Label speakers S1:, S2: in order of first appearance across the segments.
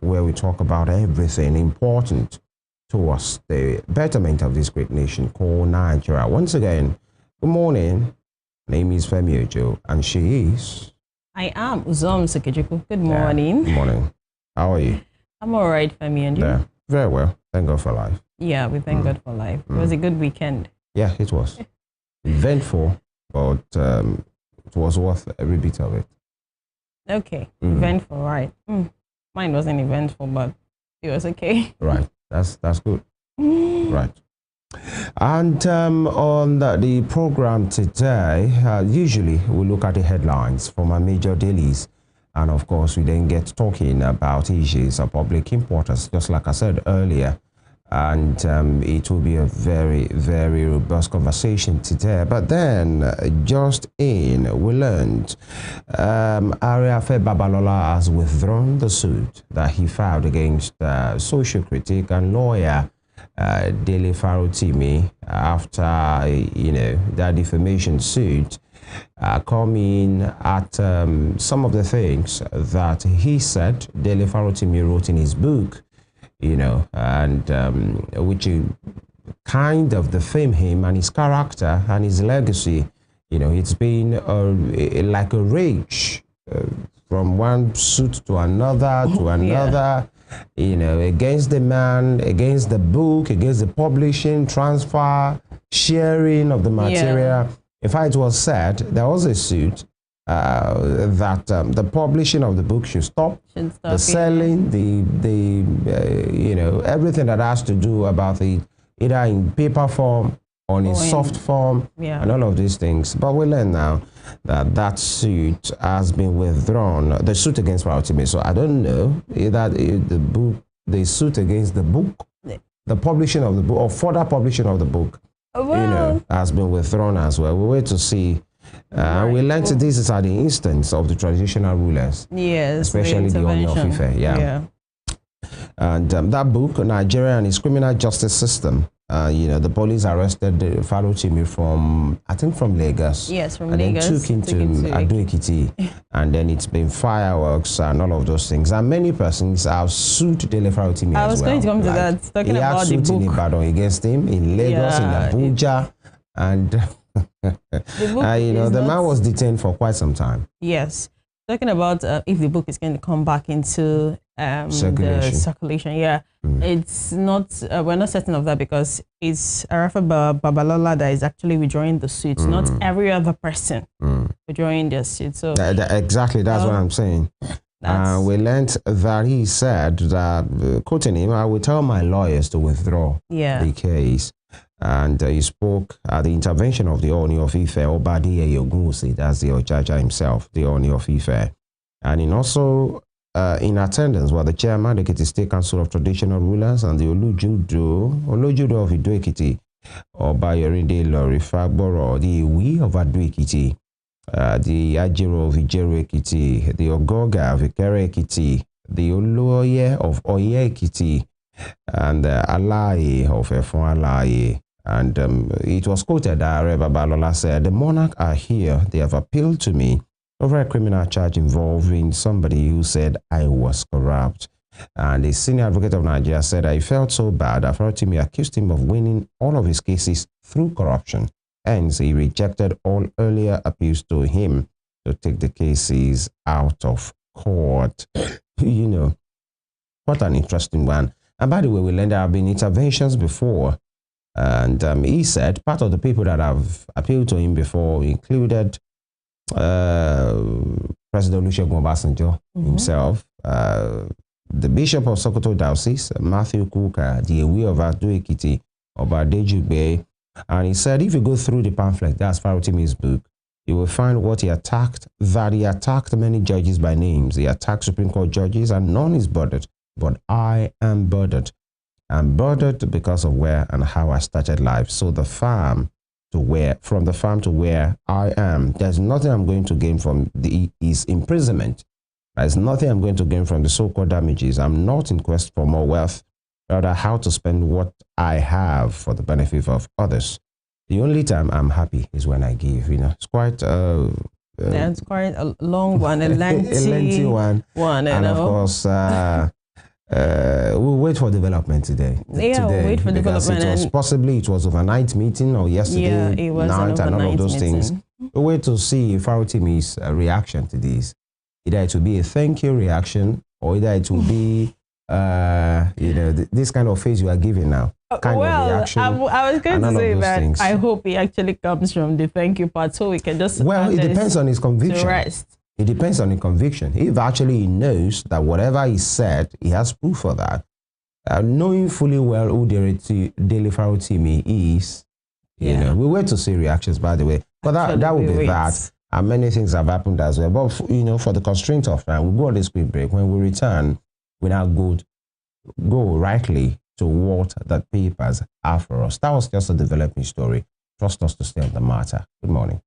S1: where we talk about everything important towards the betterment of this great nation called Nigeria. Once again, good morning. My name is Femi Ojo, and she is...
S2: I am Uzom Sekejiku. Good morning.
S1: Good morning. How are you?
S2: I'm all right, Femi, and you?
S1: Yeah, very well. Thank God for life.
S2: Yeah, we thank God for life. It was a good weekend.
S1: Yeah, it was. Eventful, but it was worth every bit of it.
S2: Okay, eventful, right. Mine wasn't eventful, but it was okay.
S1: Right, that's good. Right. And on the program today, usually we look at the headlines from our major dailies. And of course, we then get talking about issues of public importance, just like I said earlier. And it will be a very, very robust conversation today. But then, just in, we learned Ariafe Babalola has withdrawn the suit that he filed against social critic and lawyer Dele Farotimi after, that defamation suit coming at some of the things that he said Dele Farotimi wrote in his book, and which kind of defame him and his character and his legacy. It's been like a rage from one suit to another against the man, against the book, against the publishing, transfer, sharing of the material. Yeah. In fact, it was said there was a suit that the publishing of the book should stop, the selling, everything that has to do about it, either in paper form or in soft form, and all of these things. But we learn now that suit has been withdrawn, the suit against Farotimi. So I don't know either the suit against the book, the publishing of the book, or further publishing of the book, has been withdrawn as well. We wait to see. We learned this is at the instance of the traditional rulers, especially the Oni of Ife. And that book, Nigeria and its criminal justice system, the police arrested Farotimi from Lagos. Yes, from Lagos. And then took him to Ado-Ekiti. And then it's been fireworks and all of those things. And many persons have sued Dele Farotimi as well.
S2: I was going to come to that, talking about the book. He had suit in Ibadan against him, in Lagos, in Abuja. And, the man was detained for quite some time. Yes. Talking about if the book is going to come back into the circulation, it's not. We're not certain of that because it's Ariafe Babalola that is actually withdrawing the suit, not every other person withdrawing their suit. So exactly, that's what I'm saying. We learned that he said that, quoting him, "I will tell my lawyers to withdraw the case." And he spoke at the intervention of the Oni of Ife, Obadiah Ogunwusi, that's the Ojaja himself, the Oni of Ife. And in attendance were the chairman, the Ekiti State Council of Traditional Rulers, and the Olojudo of Ado-Ekiti, Obayorinde Lorifagboro, the Iwi of Ado-Ekiti, the Ajiro of Ijero-Ekiti, the Ogoga of Ikere-Ekiti, the Oloye of Oye-Ekiti, and the Alaye of Efon Alaye. And it was quoted that Ariafe Babalola said, "The monarch are here. They have appealed to me over a criminal charge involving somebody who said I was corrupt." And the senior advocate of Nigeria said that he felt so bad that Farotimi accused him of winning all of his cases through corruption. Hence, he rejected all earlier appeals to him to take the cases out of court. What an interesting one. And by the way, we learned there have been interventions before. And he said part of the people that have appealed to him before included President Olusegun Obasanjo himself, the Bishop of Sokoto Diocese, Matthew Kuka, the Ewi of Ado-Ekiti, Obadejugbe. And he said if you go through the pamphlet, that's Farotimi's book, you will find what he attacked, that he attacked many judges by names. He attacked Supreme Court judges, and none is bothered. But I am bothered. I'm bothered because of where and how I started life. So from the farm to where I am, there's nothing I'm going to gain from his imprisonment. There's nothing I'm going to gain from the so-called damages. I'm not in quest for more wealth, rather how to spend what I have for the benefit of others. The only time I'm happy is when I give. It's quite that's quite a long one, a lengthy,
S1: one. And of course, wait for development today.
S2: Yeah, we'll wait for development.
S1: It was overnight meeting or yesterday
S2: it was
S1: night and all of those
S2: meeting.
S1: things. We'll wait to see Farotimi's reaction to this. Either it will be a thank you reaction or either it will be, this kind of face you are giving now. Kind of reaction.
S2: I was going to say that things. I hope it actually comes from the thank you part so we can just...
S1: Well, it depends on his conviction.
S2: Rest.
S1: It depends on his conviction. If actually he knows that whatever he said, he has proof for that, knowing fully well who Daily Farotimi is, we wait to see reactions, by the way. But that will be that. And many things have happened as well. But, for the constraint of time, we'll go on this quick break. When we return, we now go rightly to what the papers are for us. That was just a developing story. Trust us to stay on the matter. Good morning.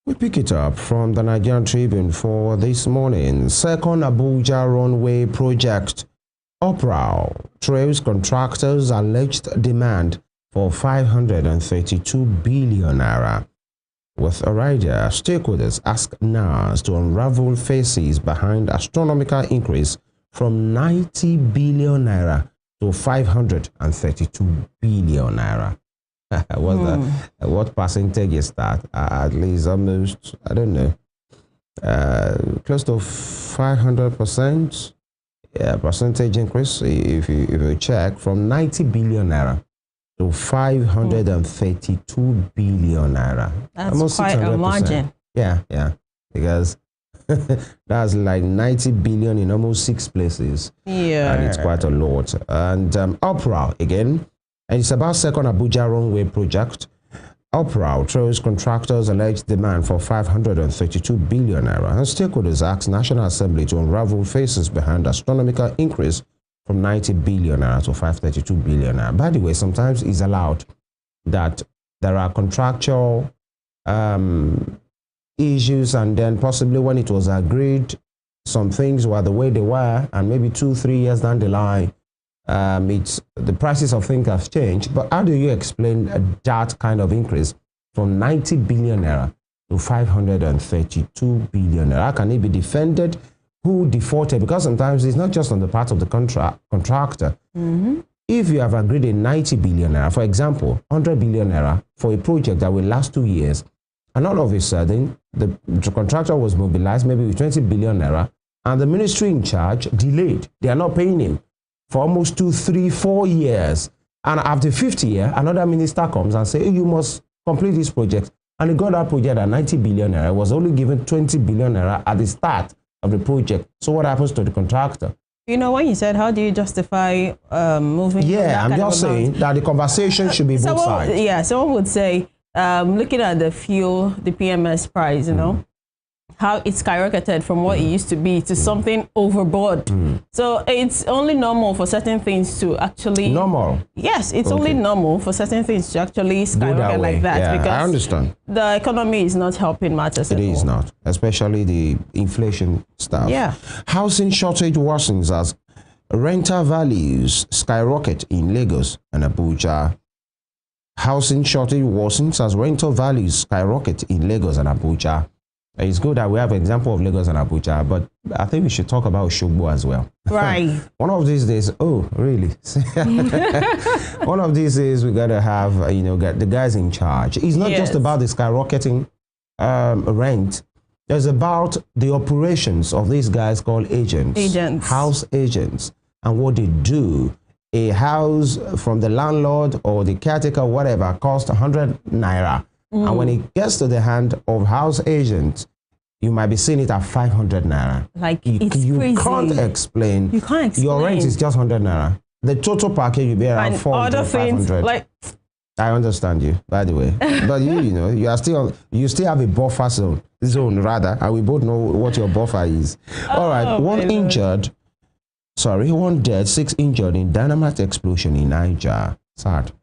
S1: We pick it up from the Nigerian Tribune for this morning. Second Abuja runway project. Uproar trails contractors' alleged demand for 532 billion naira. With a rider, stakeholders ask NAS to unravel faces behind astronomical increase from 90 billion naira to 532 billion naira. What percentage is that? At least almost, I don't know, close to 500%. Yeah, percentage increase. If you check from 90 billion naira to 532 billion naira.
S2: That's almost quite 600%. A margin.
S1: Yeah, because that's like 90 billion in almost 6 places.
S2: Yeah,
S1: and it's quite a lot. And uproar again. And it's about second Abuja runway project. Uproar trails contractors' alleged demand for 532 billion naira. And stakeholders ask National Assembly to unravel faces behind astronomical increase from 90 billion naira to 532 billion naira. By the way, sometimes it's allowed that there are contractual issues, and then possibly when it was agreed, some things were the way they were, and maybe 2-3 years down the line, the prices of things have changed. But how do you explain that kind of increase from 90 billion naira to 532 billion naira? How can it be defended? Who defaulted? Because sometimes it's not just on the part of the contractor. If you have agreed a 90 billion naira, for example, 100 billion naira for a project that will last 2 years, and all of a sudden the contractor was mobilized maybe with 20 billion naira, and the ministry in charge delayed. They are not paying him for almost 2, 3, 4 years. And after 50 years, another minister comes and says, hey, you must complete this project. And he got that project at 90 billion naira. Was only given 20 billion naira at the start of the project. So what happens to the contractor?
S2: When you said, how do you justify moving?
S1: Yeah, I'm just saying that the conversation should be both sides.
S2: Yeah, someone would say, looking at the fuel, the PMS price, how it skyrocketed from what it used to be to something overboard. So it's only normal for certain things to actually... Normal? Yes, it's only normal for certain things to actually skyrocket like that.
S1: Yeah,
S2: because
S1: I understand.
S2: The economy is not helping matters at all. It
S1: is not, especially the inflation stuff.
S2: Yeah.
S1: Housing shortage worsens as rental values skyrocket in Lagos and Abuja. Housing shortage worsens as rental values skyrocket in Lagos and Abuja. It's good that we have an example of Lagos and Abuja, but I think we should talk about Oshogbo as well.
S2: Right.
S1: One of these days, oh, really? One of these days, we got to have, get the guys in charge. It's not just about the skyrocketing rent. It's about the operations of these guys called agents. House agents, and what they do. A house from the landlord or the caretaker, whatever, costs 100 naira. And when it gets to the hand of house agent, you might be seeing it at 500 naira.
S2: Like, it's
S1: you
S2: crazy.
S1: Can't explain.
S2: You can't explain.
S1: Your rent is just 100 naira. The total package will be around 400, 500. I understand you, by the way. But you still have a buffer zone rather, and we both know what your buffer is. All right, one dead, 6 injured in dynamite explosion in Niger. Sad.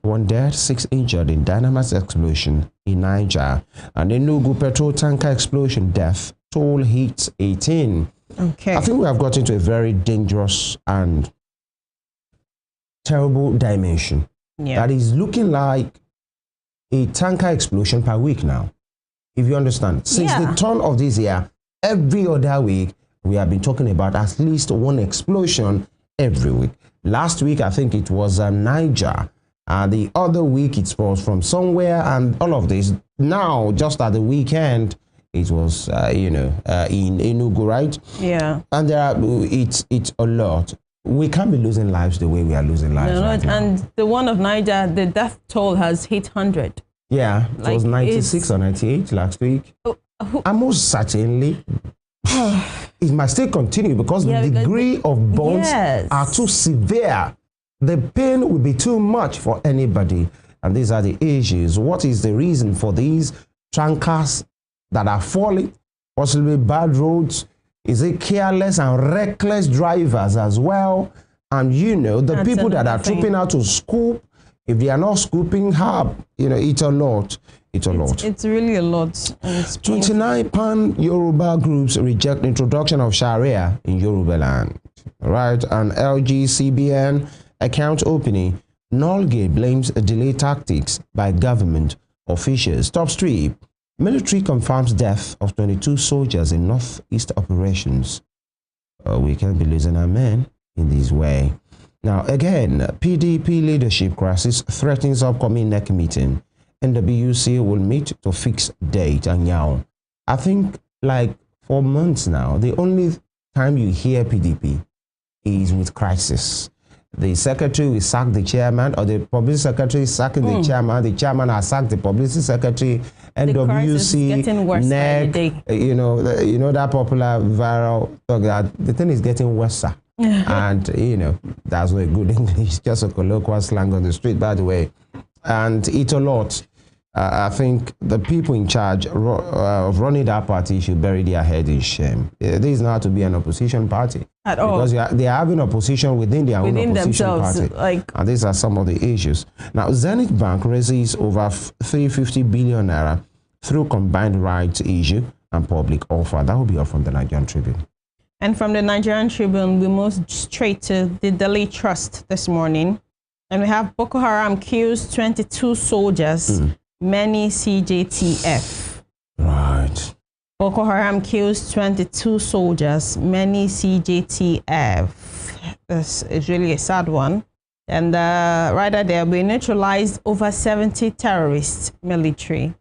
S1: 1 dead, 6 injured in dynamite explosion in Niger. And the Enugu petrol tanker explosion death toll hits 18.
S2: Okay.
S1: I think we have got into a very dangerous and terrible dimension that is looking like a tanker explosion per week now, if you understand. Since the turn of this year, every other week, we have been talking about at least one explosion every week. Last week, I think it was Niger. The other week, it was from somewhere, and all of this. Now, just at the weekend, it was, in Enugu, right?
S2: Yeah.
S1: And it's a lot. We can't be losing lives the way we are losing lives right now.
S2: And the one of Niger, the death toll has hit 100.
S1: Yeah, it was 96 or 98 last week. And most certainly, it might still continue because the degree of burns are too severe. The pain will be too much for anybody. And these are the issues. What is the reason for these tankers that are falling? Possibly bad roads. Is it careless and reckless drivers as well? And the people that are trooping out to scoop, if they are not scooping up, it's a lot. It's a lot.
S2: It's really a lot.
S1: 29 pan-Yoruba groups reject introduction of Sharia in Yoruba land. Right? And LGCBN account opening. Nolgate blames delay tactics by government officials. Top strip. Military confirms death of 22 soldiers in Northeast operations. We can't be losing our men in this way. Now, again, PDP leadership crisis threatens upcoming NEC meeting. NWC will meet to fix date. And now, I think like for months now, the only time you hear PDP is with crisis. The secretary will sack the chairman, or the publicity secretary is sacking the chairman has sacked the publicity secretary, NWC, NEC, that popular viral talk that the thing is getting worse. And, that's not good English, just a colloquial slang on the street, by the way. And it's a lot. I think the people in charge of running that party should bury their head in shame. This is not to be an opposition party.
S2: At all.
S1: Because they are having opposition within their own opposition party. And these are some of the issues. Now, Zenith Bank raises over 350 billion naira through combined rights issue and public offer. That will be all from the Nigerian Tribune.
S2: And from the Nigerian Tribune, we move straight to the Daily Trust this morning. And we have Boko Haram kills 22 soldiers, many CJTF.
S1: Right.
S2: Boko Haram kills 22 soldiers, many CJTF. This is really a sad one. And rather there, we neutralized over 70 terrorists, military.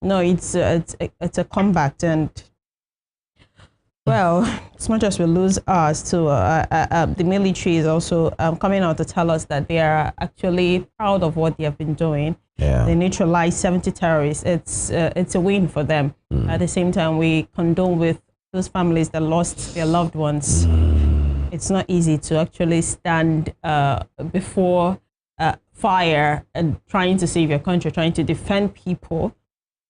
S2: No, it's a combat, and well, as much as we lose ours too, the military is also coming out to tell us that they are actually proud of what they have been doing.
S1: Yeah.
S2: They neutralized 70 terrorists. It's a win for them. At the same time, we condole with those families that lost their loved ones. It's not easy to actually stand before fire and trying to save your country, trying to defend people.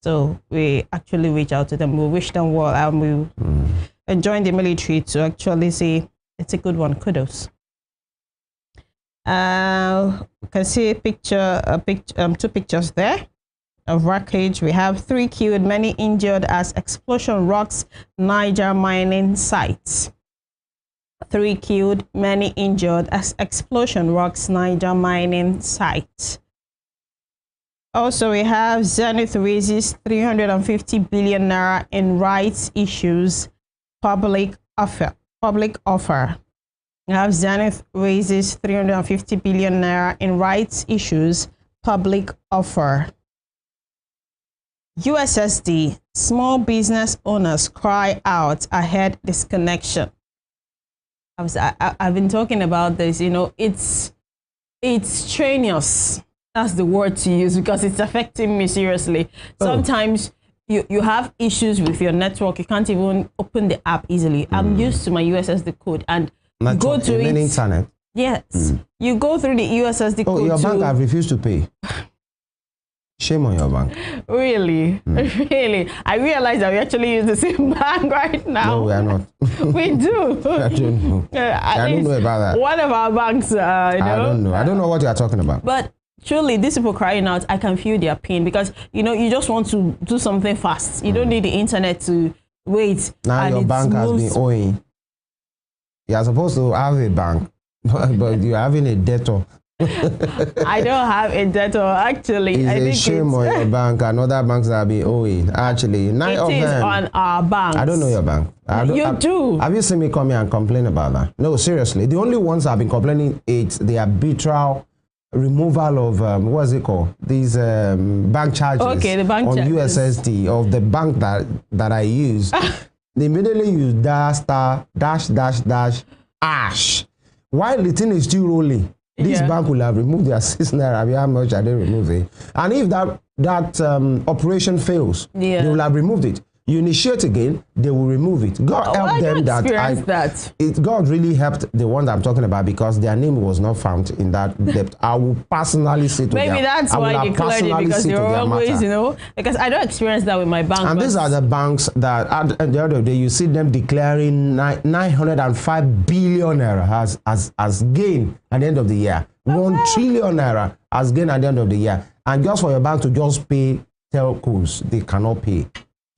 S2: So we actually reach out to them. We wish them well, and we join the military to actually say it's a good one. Kudos. You can see a picture, two pictures there of wreckage. We have 3 killed, many injured as explosion rocks Niger mining sites. 3 killed, many injured as explosion rocks Niger mining site. Also, we have Zenith raises 350 billion naira in rights issues, public offer. We have Zenith raises 350 billion naira in rights issues, public offer. USSD, small business owners cry out ahead disconnection. I've been talking about this, it's strenuous. That's the word to use because it's affecting me seriously. Sometimes you have issues with your network. You can't even open the app easily. I'm used to my USSD code and you go to it.
S1: Internet.
S2: Yes. You go through the USSD code.
S1: Oh, your bank have refused to pay. Shame on your bank.
S2: Really? Really? I realize that we actually use the same bank right now.
S1: No, we are not.
S2: We do.
S1: I don't know. I don't know about that.
S2: One of our banks,
S1: I don't know. I don't know what you are talking about.
S2: But truly, these people crying out, I can feel their pain because, you just want to do something fast. You don't need the internet to wait.
S1: Now your bank has been owing. You are supposed to have a bank, but you're having a debtor.
S2: I don't have a debtor, actually.
S1: It's a shame on your bank and other banks that have been owing. Actually, nine of them. It is
S2: on our bank.
S1: I don't know your bank.
S2: You do.
S1: Have you seen me come here and complain about that? No, seriously. The only ones I've been complaining, it's the arbitral removal of, what is it called? These bank charges.
S2: Okay, the bank charges.
S1: On USSD of the bank that I use. They immediately use *dash ash. While the thing is still rolling, this bank will have removed their 6 naira. How much are they remove it? And if that operation fails, they will have removed it. You initiate again, they will remove it. God help them God really helped the one that I'm talking about, because their name was not found in that debt. I will personally say to them.
S2: Maybe that's why you declared it, because you're always, because I don't experience that with my bank.
S1: And these are the banks that at the other day you see them declaring 905 billion naira as gain at the end of the year. 1 trillion naira as gain at the end of the year. And just for your bank to just pay telcos, they cannot pay.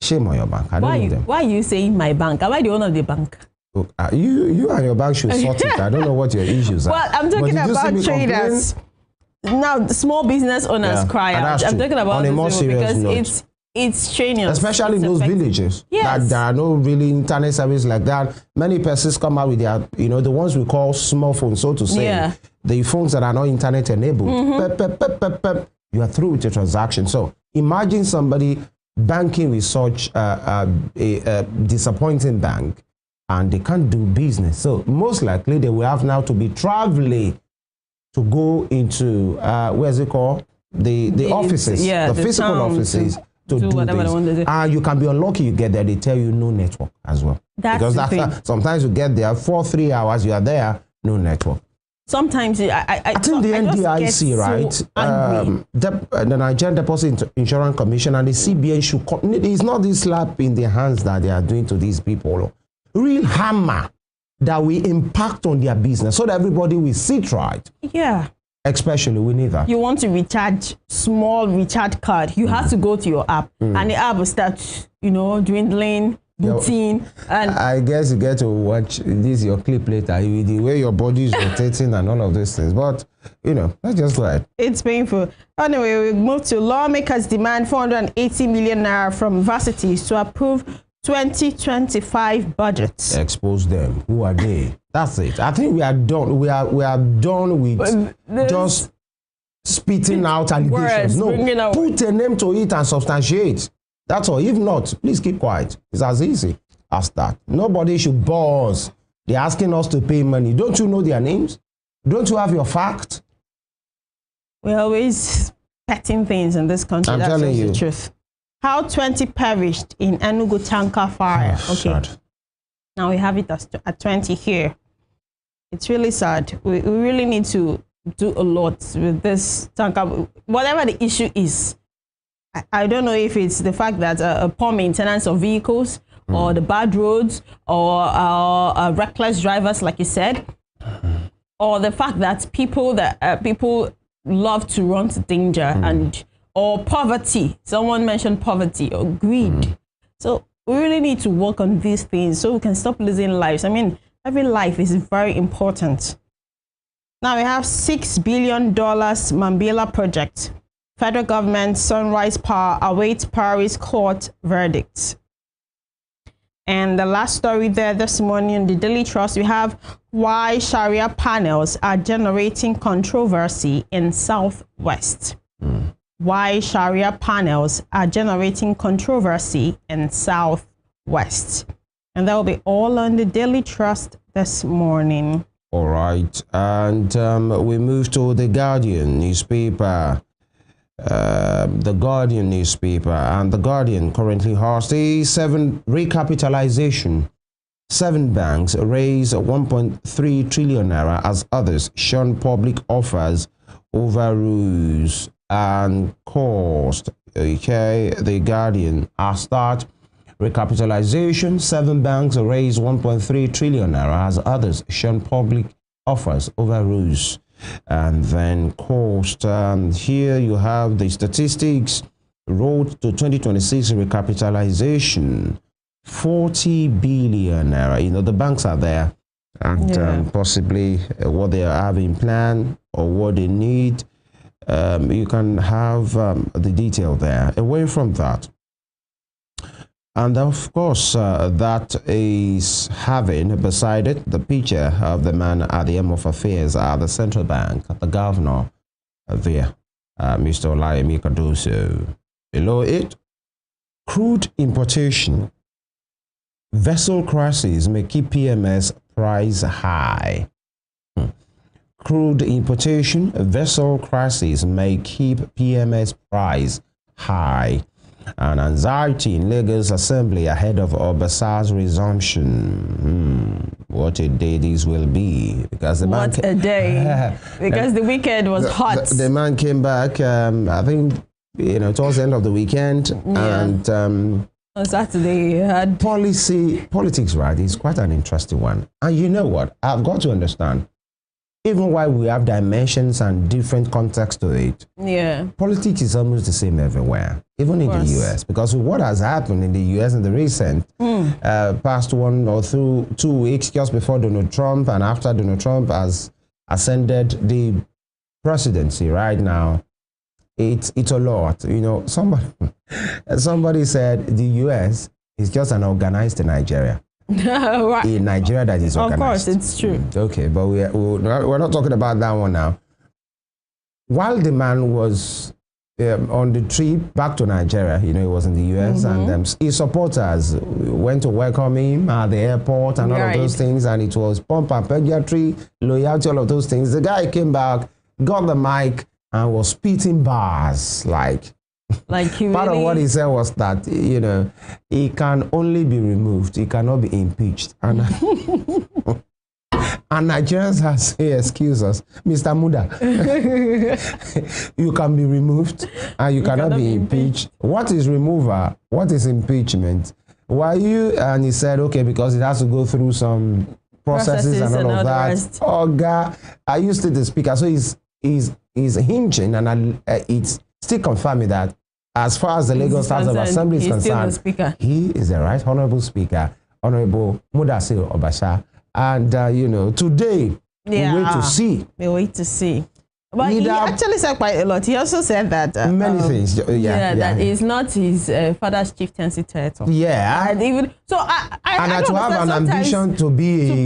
S1: Shame on your bank. I don't know them.
S2: Why are you saying my bank? Am I the owner of the bank?
S1: Look, you and your bank should sort it. I don't know what your issues are.
S2: Well, I'm talking about traders. Now, small business owners cry out. I'm talking about
S1: on a more serious
S2: because
S1: note.
S2: It's strenuous.
S1: Especially in those villages that there are no really internet service like that. Many persons come out with their, the ones we call small phones, so to say. The phones that are not internet enabled. You are through with your transaction. So imagine somebody banking with such a disappointing bank, and they can't do business. So most likely they will have now to be traveling to go into where's it called, the offices, the physical offices, to do this. And you can be unlucky you get there, they tell you no network as well. Because sometimes you get there for 3 hours, you are there, no network.
S2: Sometimes
S1: I think the NDIC, right? The Nigerian Deposit Insurance Commission and the CBN should. It's not this slap in the hands that they are doing to these people. Real hammer that will impact on their business, so that everybody will sit right.
S2: Yeah.
S1: Especially we need that.
S2: You want to recharge recharge card, you have to go to your app, and the app will start, dwindling. Routine, and
S1: I guess you get to watch your clip later, the way your body is rotating and all of these things. But let's just go ahead. It's
S2: painful. Anyway, we move to lawmakers demand 480 million naira from universities to approve 2025 budgets.
S1: Expose them. Who are they? That's it. I think we are done. We are done with just spitting out allegations. No, put a name to it and substantiate. That's all. If not, please keep quiet. It's as easy as that. Nobody should bore us. They're asking us to pay money. Don't you know their names? Don't you have your fact?
S2: We're always petting things in this country.
S1: I'm telling you.
S2: The truth. How 20 perished in Enugu tanker fire.
S1: Sad.
S2: Now we have it at 20 here. It's really sad. We really need to do a lot with this tanker. Whatever the issue is. I don't know if it's the fact that poor maintenance of vehicles, or the bad roads, or reckless drivers, like you said, or the fact that people love to run to danger, or poverty. Someone mentioned poverty or greed. So we really need to work on these things so we can stop losing lives. I mean, every life is very important. Now we have $6 billion Mambila project. Federal government Sunrise Power awaits Paris court verdict. And the last story there this morning in the Daily Trust, we have why Sharia panels are generating controversy in Southwest. Why Sharia panels are generating controversy in Southwest. And that will be all on the Daily Trust this morning.
S1: All right. And we move to the Guardian newspaper. The Guardian newspaper, and the Guardian currently has the 7 recapitalization. 7 banks raise 1.3 trillion naira as others shun public offers over rules and cost. Okay, the Guardian has start recapitalization. 7 banks raise 1.3 trillion naira as others shun public offers over rules. And then cost, here you have the statistics. Road to 2026 recapitalization, 40 billion naira. The banks are there. and possibly what they are having planned or what they need. You can have the detail there. Away from that, and of course, that is having beside it the picture of the man at the helm of affairs at the central bank, the governor there, Mr. Olayemi Cardoso. Below it, crude importation, vessel crisis may keep PMS price high. Crude importation, vessel crisis may keep PMS price high. And anxiety in Lagos Assembly ahead of Obasa's resumption. What a day this will be. Because the
S2: what a day. Because the weekend was hot.
S1: The man came back, I think, towards the end of the weekend. And
S2: on Saturday, he had
S1: politics, right? It's quite an interesting one. And you know what? I've got to understand. Even while we have dimensions and different contexts to it, politics is almost the same everywhere, even in the US. Because what has happened in the US in the recent past 1 or 2 weeks, just before Donald Trump and after Donald Trump has ascended the presidency right now, it's a lot. Somebody said the US is just an organized Nigeria.
S2: Right.
S1: In Nigeria that is organized.
S2: Of course, it's true.
S1: Okay, but we're not talking about that one now. While the man was on the trip back to Nigeria, he was in the US, and his supporters went to welcome him at the airport and all of those things, and it was pomp and pageantry, loyalty, all of those things. The guy came back, got the mic, and was spitting bars like part of what he said was that he can only be removed, he cannot be impeached, and and Nigerians have say, excuse us, Mr. Muda, you can be removed and you cannot be impeached. What is removal? What is impeachment? And he said, okay, because it has to go through some processes and all of that. Oh God, I used to the speaker, so he's hinging, and it's still confirming that as far as the Lagos House of Assembly is concerned, he is the right honorable speaker, Honorable Mudasir Obasa. And, today, we wait to see.
S2: We wait to see. But he actually said quite a lot. He also said that
S1: many things.
S2: That is not his father's chieftaincy title.
S1: Yeah.
S2: And even so, I
S1: to have an ambition to be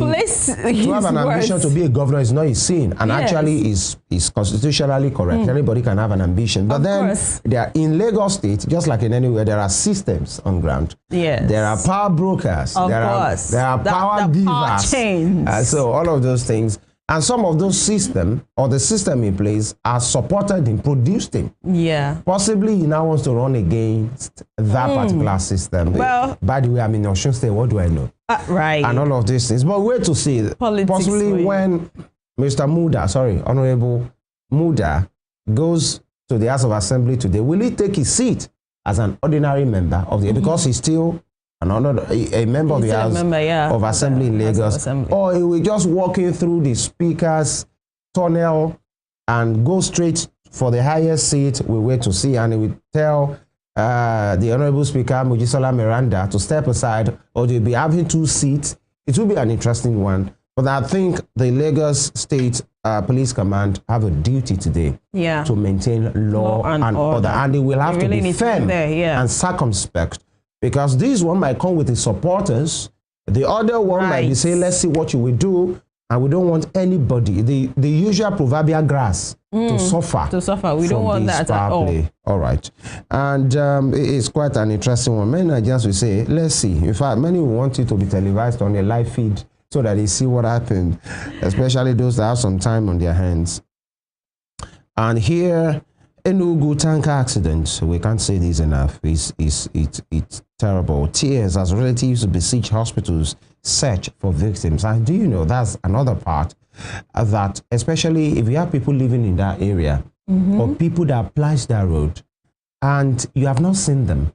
S1: a governor is not his sin, and actually is constitutionally correct. Anybody can have an ambition, but then there in Lagos State, just like in anywhere, there are systems on ground.
S2: Yes.
S1: There are power brokers. There are power givers.
S2: Power chains.
S1: So all of those things. And some of those systems or the system in place are supported in produced him.
S2: Yeah.
S1: Possibly he now wants to run against that particular system. Well, by the way, I'm in Osun State. What do I know?
S2: Right.
S1: And all of these things. But wait to see. Possibly when Honorable Muda goes to the House of Assembly today, will he take his seat as an ordinary member of the because he's still a member of the House of Assembly in Lagos, or he will just walking through the speaker's tunnel and go straight for the highest seat. We wait to see, and he will tell the Honorable Speaker Mojisola Miranda to step aside, or they'll be having 2 seats. It will be an interesting one, but I think the Lagos State Police Command have a duty today to maintain law and order, and they will have to be firm and circumspect. Because this one might come with its supporters. The other one might be saying, let's see what you will do. And we don't want anybody, the usual proverbial grass, to suffer.
S2: We don't want that at all.
S1: All right. And it's quite an interesting one. Many Nigerians will say, let's see. In fact, many will want it to be televised on a live feed so that they see what happened, especially those that have some time on their hands. And here, Enugu tanker accident, we can't say this enough. It's terrible. Tears as relatives besiege hospitals, search for victims. And do you know that's another part of that, especially if you have people living in that area or people that pledge that road and you have not seen them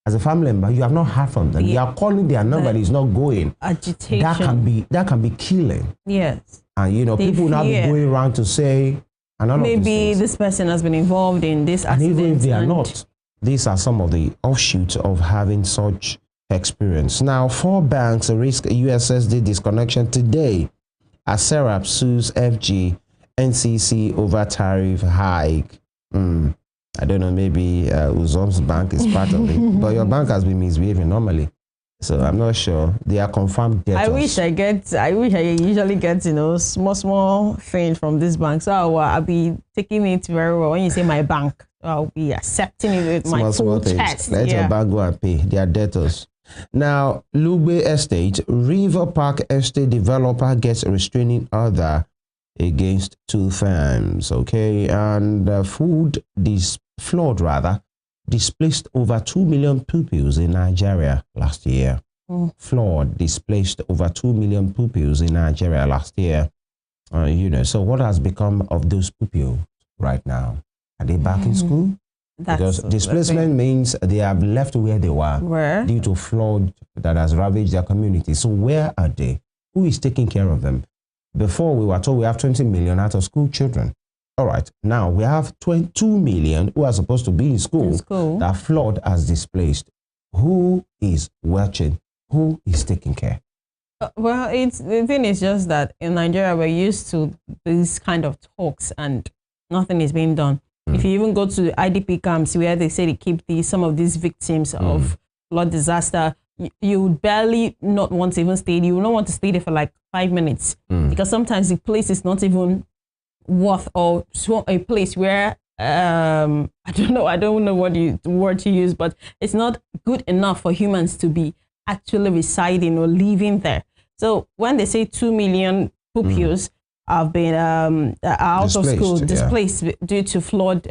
S1: as a family member, you have not heard from them. You are calling their number, it's not going.
S2: Agitation.
S1: That can be killing.
S2: Yes.
S1: And people will not be going around to say.
S2: Maybe this person has been involved in this accident.
S1: And even if they are not, these are some of the offshoots of having such experience. Now, 4 banks risk USSD disconnection today as Serap sues FG NCC over tariff hike. I don't know, maybe Uzom's bank is part of it, but your bank has been misbehaving normally. So I'm not sure. They are confirmed debtors.
S2: I wish I usually get, small thing from this bank. So I'll be taking it very well. When you say my bank, I'll be accepting it with my full chest.
S1: Let your bank go and pay. They are debtors. Now, Lugbe Estate, River Park Estate developer gets a restraining order against 2 firms. Okay, and flood displaced over 2 million pupils in Nigeria last year. Flood displaced over 2 million pupils in Nigeria last year. So what has become of those pupils right now? Are they back in school? Because displacement means they have left where they were due to flood that has ravaged their community. So where are they? Who is taking care of them? Before, we were told we have 20 million out of school children. All right, now we have 22 million who are supposed to be in school. That flood has displaced. Who is watching? Who is taking care?
S2: Well, the thing is just that in Nigeria, we're used to these kind of talks and nothing is being done. If you even go to IDP camps where they say they keep some of these victims of flood disaster, you would barely not want to even stay. You will not want to stay there for like 5 minutes because sometimes the place is not even worth or a place where I don't know what word to use, but it's not good enough for humans to be actually residing or living there. So when they say 2 million pupils have been out of school, displaced due to flood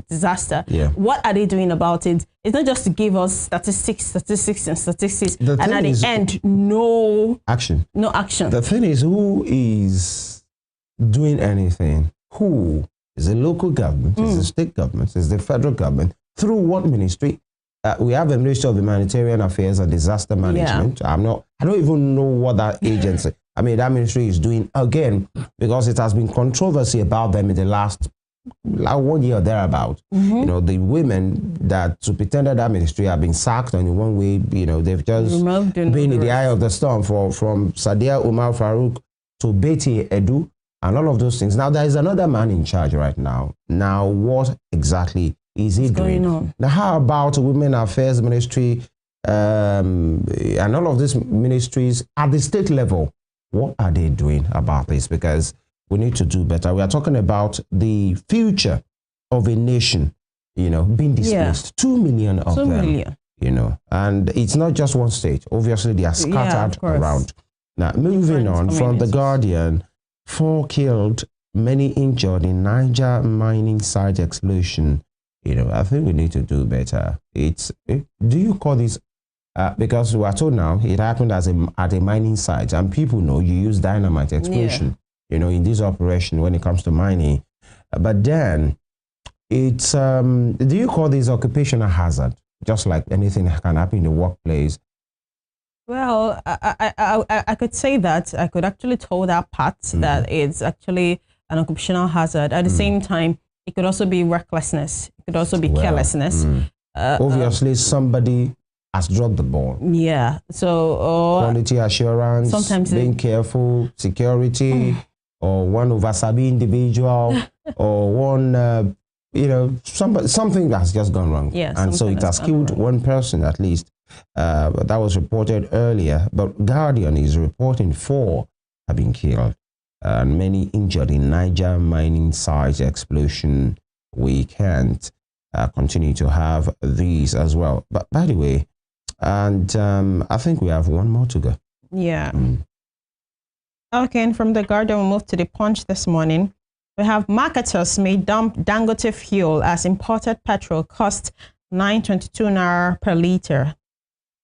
S2: disaster, what are they doing about it? It's not just to give us statistics, and at the end, no action.
S1: The thing is, who is doing anything? Who is the local government? Is the state government? Is the federal government? Through what ministry? We have a Ministry of Humanitarian Affairs and Disaster Management. I don't even know what that agency. I mean, that ministry is doing again because it has been controversy about them in the last 1 year or thereabout. The women that superintended that ministry have been sacked, and in one way, they've just been in the eye of the storm from Sadia Umar Farouk to Betty Edu and all of those things. Now, there is another man in charge right now. Now, what exactly is he doing? Now, how about Women Affairs Ministry and all of these ministries at the state level? What are they doing about this? Because we need to do better. We are talking about the future of a nation, being displaced. 2 million of them, and it's not just one state. Obviously, they are scattered around. Now, moving on from The Guardian, 4 killed, many injured in Niger mining site explosion. I think we need to do better. Do you call this? Because we are told now it happened at a mining site, and people know you use dynamite explosion, in this operation when it comes to mining. But then it's, do you call this occupational hazard? Just like anything that can happen in the workplace.
S2: Well, I could say that. I could actually tell that part that it's actually an occupational hazard. At the same time, it could also be recklessness. It could also be carelessness.
S1: Obviously, somebody has dropped the ball. Yeah.
S2: So
S1: quality assurance, sometimes being careful, security, or one oversabi individual, or one, something has just gone wrong. Yeah. And so it has killed one person at least. But that was reported earlier. But Guardian is reporting 4 have been killed and many injured in Niger mining site explosion. We can't continue to have these as well. But by the way, and I think we have one more to go.
S2: Yeah. Okay, and from The Guardian, we'll move to The Punch this morning. We have marketers may dump Dangote fuel as imported petrol costs 922 naira per liter.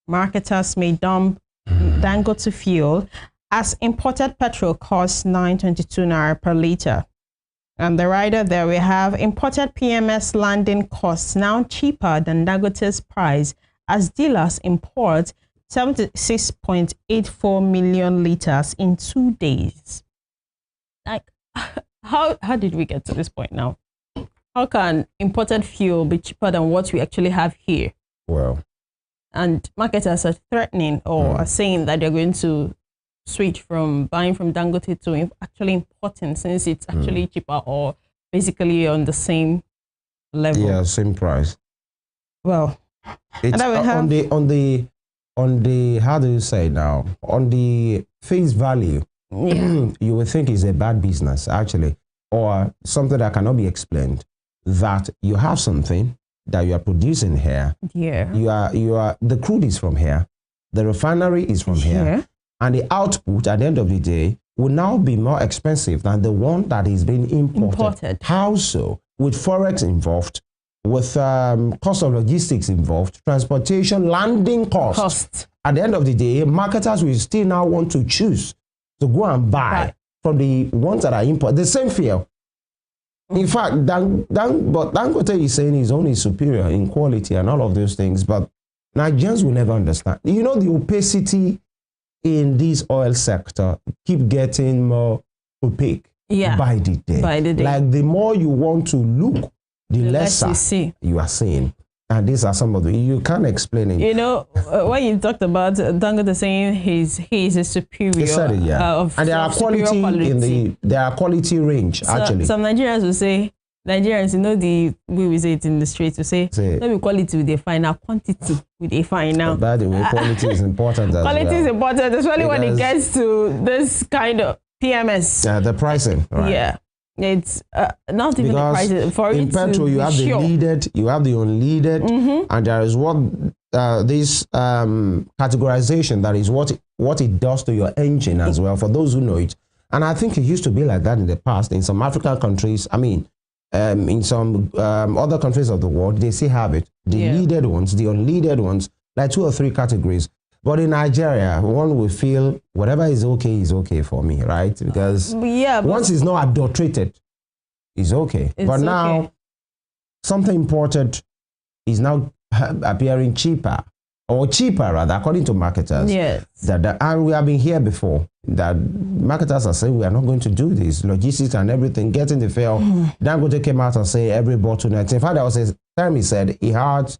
S2: Marketers may dump Dangote fuel as imported petrol costs 922 naira per liter. And the rider there, we have imported PMS landing costs now cheaper than Dangote's price as dealers import 76.84 million liters in 2 days. Like, how did we get to this point now? How can imported fuel be cheaper than what we actually have here?
S1: Well,
S2: and marketers are threatening or are saying that they're going to switch from buying from Dangote to actually importing, since it's actually cheaper or basically on the same level.
S1: Yeah, same price.
S2: Well,
S1: it's on the how do you say now, on the face value, you would think it's a bad business actually, or something that cannot be explained, that you have something that you are producing here. You are the crude is from here, the refinery is from here, and the output at the end of the day will now be more expensive than the one that is being imported. How so? With forex involved, with cost of logistics involved, transportation, landing costs. At the end of the day, marketers will still now want to choose to go and buy from the ones that are imported. The same fear. In fact, but Dangote is saying his own is superior in quality and all of those things, but Nigerians will never understand. You know, the opacity in this oil sector keep getting more opaque by the day. Like the more you want to look, the lesser you are seeing. And these are some of the, you can't explain it.
S2: You know, when you talked about Dangote saying he's a superior,
S1: he said it, and there are quality. There are quality range actually.
S2: Some Nigerians will say, Nigerians, you know, the way we say it in the streets, we say, let me quality with a fine, now quantity with a fine now.
S1: By the way, quality is important as
S2: quality is important, especially when it gets to this kind of PMS.
S1: Yeah, the pricing. Right.
S2: Yeah. It's not even the prices. For
S1: in petrol, you have the leaded, you have the unleaded, and there is what this categorization, that is what it does to your engine as well, for those who know it. And I think it used to be like that in the past in some African countries. I mean, in some other countries of the world, they still have it. The leaded ones, the unleaded ones, like 2 or 3 categories. But in Nigeria, one will feel whatever is okay for me, right? Because once it's not adulterated, it's okay. But now, something imported is now appearing cheaper, or cheaper rather, according to marketers.
S2: Yes.
S1: And we have been here before, that marketers are saying we are not going to do this. Logistics and everything, getting the fail. Dangote came out and say every bottleneck. In fact, there was a time he said he had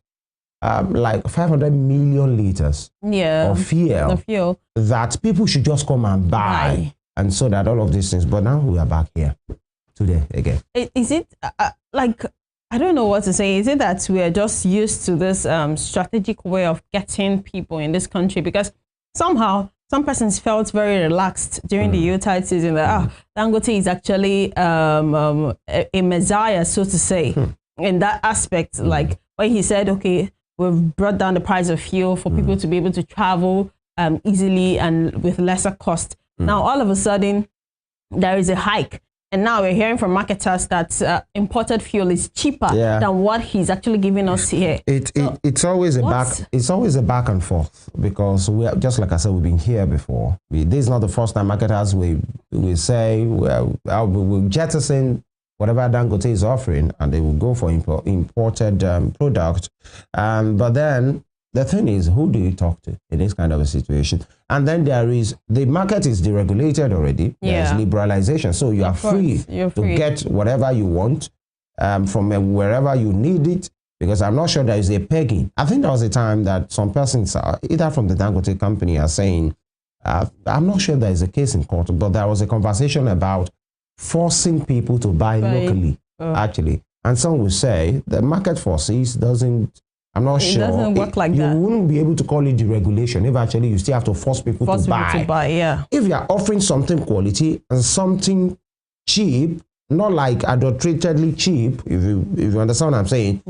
S1: like 500 million liters of fuel that people should just come and buy. And so that all of these things. But now we are back here today again.
S2: Is it like, I don't know what to say. Is it that we are just used to this strategic way of getting people in this country? Because somehow some persons felt very relaxed during the Yuletide season that Dangote is actually a messiah, so to say, in that aspect. Like when he said, okay, we've brought down the price of fuel for people to be able to travel easily and with lesser cost. Now, all of a sudden, there is a hike. And now we're hearing from marketers that imported fuel is cheaper than what he's actually giving us here.
S1: It's always a back and forth, because we are, just like I said, we've been here before. This is not the first time marketers we say we'll jettison whatever Dangote is offering, and they will go for imported product. But then the thing is, who do you talk to in this kind of a situation? And then there is, the market is deregulated already. There's liberalization. So you are free to get whatever you want from wherever you need it, because I'm not sure there is a pegging. I think there was a time that some persons, either from the Dangote company, are saying, I'm not sure there is a case in court, but there was a conversation about forcing people to buy locally, actually. And some will say the market forces doesn't, I'm not sure.
S2: It doesn't work like that.
S1: You wouldn't be able to call it deregulation if actually you still have to force people to buy. If you are offering something quality and something cheap, not like adulteratedly cheap, if you understand what I'm saying.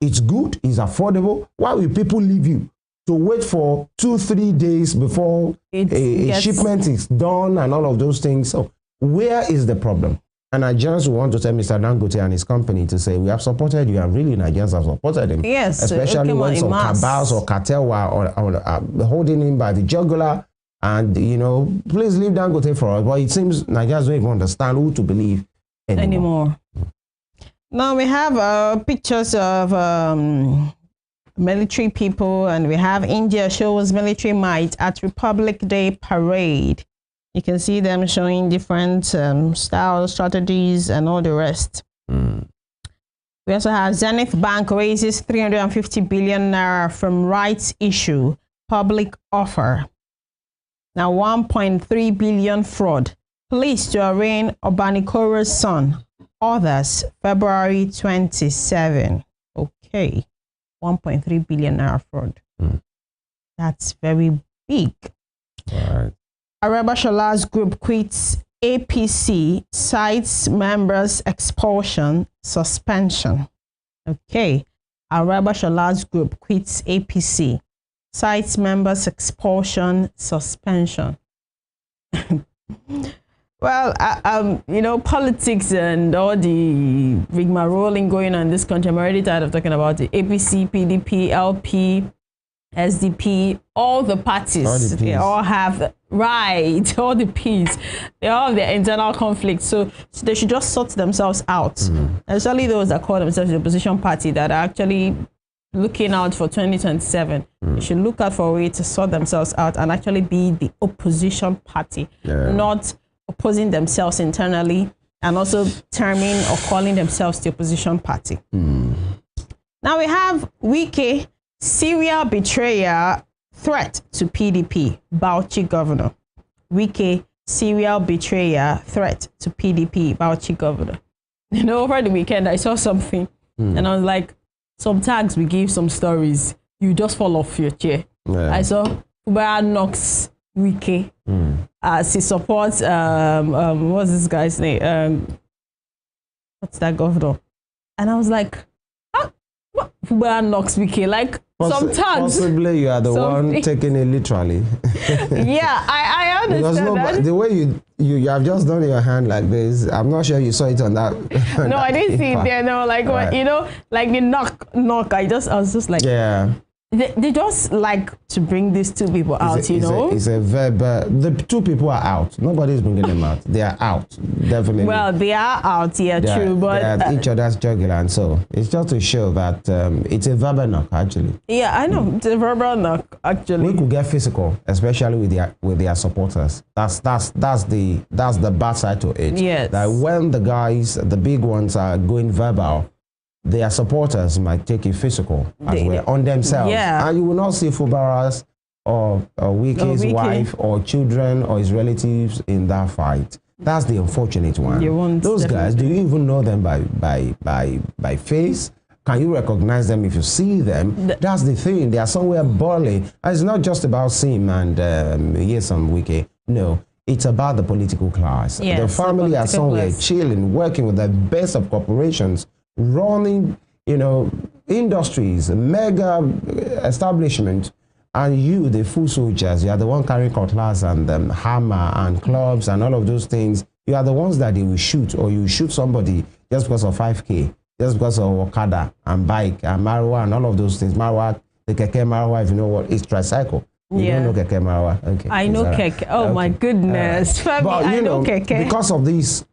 S1: It's good, it's affordable. Why will people leave you to wait for 2-3 days before a shipment is done and all of those things? So where is the problem? And Nigerians want to tell Mr. Dangote and his company to say, we have supported you, and really Nigerians have supported him.
S2: Yes.
S1: Especially when some cabals or cartel were holding him by the jugular. And, you know, please leave Dangote for us. But it seems Nigerians don't even understand who to believe anymore.
S2: Now we have pictures of military people, and we have India shows military might at Republic Day parade. You can see them showing different styles, strategies, and all the rest. We We also have Zenith Bank raises 350 billion naira from rights issue, public offer. Now 1.3 billion fraud. Police to arraign Obanikoro's son. Others, February 27. Okay. 1.3 billion naira fraud. That's very big.
S1: All right.
S2: Areba Shola's group quits APC, cites members' expulsion, suspension. Okay. Areba Shola's group quits APC, cites members' expulsion, suspension. Well, you know, politics and all the rigmaroling going on in this country, I'm already tired of talking about it. APC, PDP, LP, SDP, all the parties, they all have, right, all the Ps, they all have their internal conflicts. So they should just sort themselves out. Especially those that call themselves the opposition party that are actually looking out for 2027. They should look out for a way to sort themselves out and actually be the opposition party, not opposing themselves internally and also terming or calling themselves the opposition party. Now we have Wike, serial betrayer, threat to PDP, Bauchi governor. Wike, serial betrayer, threat to PDP, Bauchi governor. You know, over the weekend I saw something and I was like, some tags we give, some stories, you just fall off your chair. I saw Ubara knocks Wike as he supports what's this guy's name? What's that governor? And I was like, what Ubara knocks Wike? Like sometimes
S1: possibly you are the one taking it literally.
S2: Yeah, I understand that.
S1: The way you have just done your hand like this, I'm not sure you saw it on that.
S2: No, I didn't see it there. No, like what, you know, like the knock. I was just like,
S1: yeah.
S2: They just like to bring these two people out, you know.
S1: It's a verb. The two people are out. Nobody's bringing them out. They are out, definitely.
S2: Well, they are out, yeah, true. But
S1: they are each other's jugular, and so it's just to show that it's a verbal knock, actually.
S2: Yeah, I know it's a verbal knock, actually.
S1: We could get physical, especially with their supporters. That's the bad side to it.
S2: Yes.
S1: That when the guys, the big ones, are going verbal, their supporters might take it physical as well on themselves.
S2: Yeah.
S1: And you will not see Fubara's or Wike's wife or children or his relatives in that fight. That's the unfortunate one. Those guys, do you even know them by face? Can you recognize them if you see them? That's the thing. They are somewhere boiling. And it's not just about Sim and yes, I'm Wike. No. It's about the political class.
S2: Yes,
S1: the family are somewhere chilling, working with the best of corporations, running, you know, industries, mega establishment, and you, the foot soldiers, you are the one carrying cutlass and hammer and clubs and all of those things. You are the ones that they will shoot, or you shoot somebody just because of 5K, just because of Okada and bike and Marwa and all of those things. Marwa, the Keke Marwa, if you know what, it's tricycle. You don't know Keke Marwa. Okay.
S2: I know Keke. Oh okay. My goodness.
S1: But
S2: I know Keke.
S1: Because of these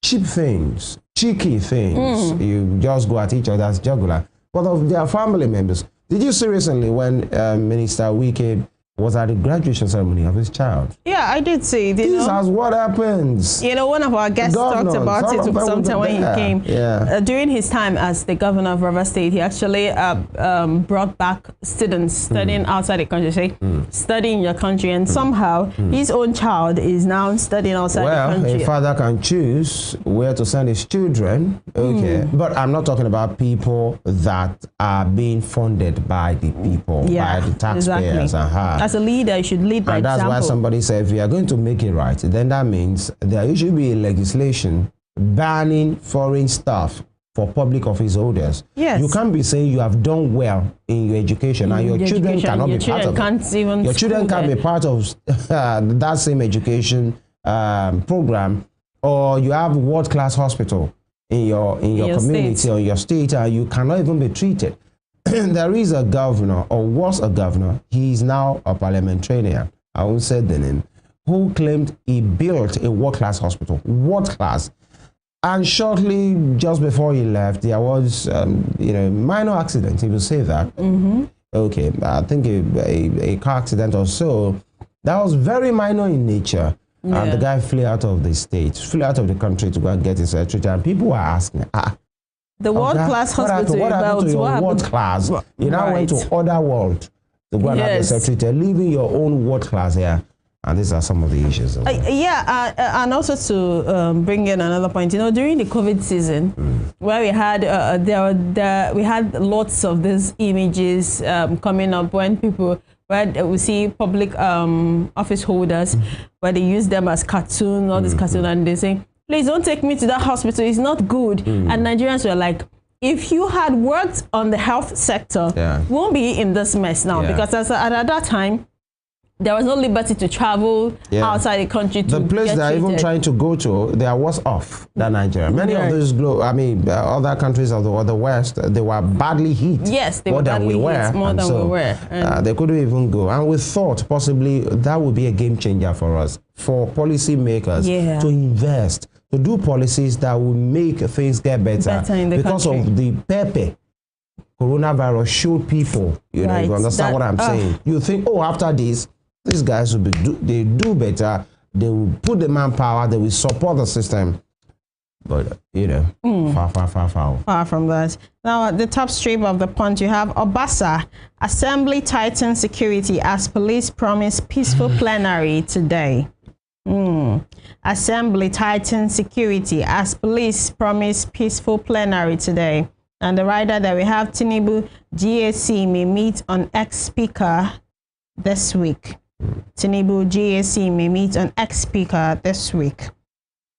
S1: cheap things, cheeky things, you just go at each other's jugular. But of their family members, did you see recently when Minister Wike was at the graduation ceremony of his child?
S2: Yeah, I did see.
S1: This is what happens.
S2: You know, one of our guests talked about it sometime when he came.
S1: Yeah.
S2: During his time as the governor of River State, he actually brought back students studying outside the country, studying your country, and somehow his own child is now studying outside the country.
S1: Well, a father can choose where to send his children, okay, but I'm not talking about people that are being funded by the people, by the taxpayers and her.
S2: As a leader, you should lead by example.
S1: That's why somebody said, if you are going to make it right, then that means there should be a legislation banning foreign staff for public office holders.
S2: Yes.
S1: You can't be saying you have done well in your education and your children cannot be part of it. Your children can't be part of that same education program, or you have world-class hospital in your community state. Or your state, and you cannot even be treated. There is a governor, or was a governor, he is now a parliamentarian, I won't say the name, who claimed he built a world-class hospital, world-class. And shortly, just before he left, there was, minor accident, if you say that. Okay, I think a car accident or so. That was very minor in nature. And the guy flew out of the state, flew out of the country to go and get his treatment. And people were asking,
S2: The world-class hospital.
S1: What happened to your world class? You now went to other world to go and have yourself treated, leaving your own world class here. And these are some of the issues.
S2: And also to bring in another point, during the COVID season, where we had we had lots of these images coming up when people, where we see public office holders, where they use them as cartoon, all these cartoon, and they say, please don't take me to that hospital, it's not good. And Nigerians were like, if you had worked on the health sector, we won't be in this mess now, because at that time, there was no liberty to travel outside the country to
S1: the place they're even trying to go to, they are worse off than Nigeria. Many of those, other countries of the West, they were badly hit.
S2: Yes, they were badly hit, more than we were.
S1: They couldn't even go. And we thought possibly that would be a game changer for us, for policy makers to invest, to do policies that will make things get better
S2: in the
S1: because
S2: country.
S1: of the pepe. Coronavirus showed people, you understand what I'm saying? You think, after this, these guys will they do better. They will put the manpower. They will support the system. But far
S2: from that. Now, at the top strip of the Punch, you have Obasa. Assembly tightens security as police promise peaceful plenary today. Assembly tightens security as police promise peaceful plenary today. And the rider that we have, Tinubu, GAC may meet on ex-speaker this week. Tinubu GAC may meet an ex-speaker this week.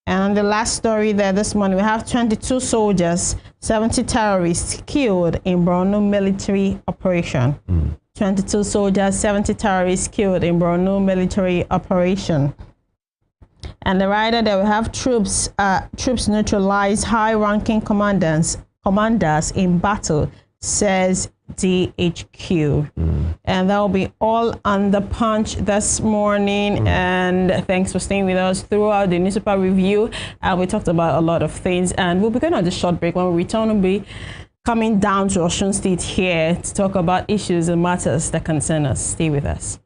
S2: And the last story there this morning, we have 22 soldiers, 70 terrorists killed in Borno military operation. 22 soldiers, 70 terrorists killed in Borno military operation. And the rider that we have, troops neutralize high-ranking commanders in battle, says DHQ. And that will be all on the Punch this morning. And thanks for staying with us throughout the newspaper review. We talked about a lot of things, and we'll be going on this short break. When we return, we'll be coming down to Osun State here to talk about issues and matters that concern us. Stay with us.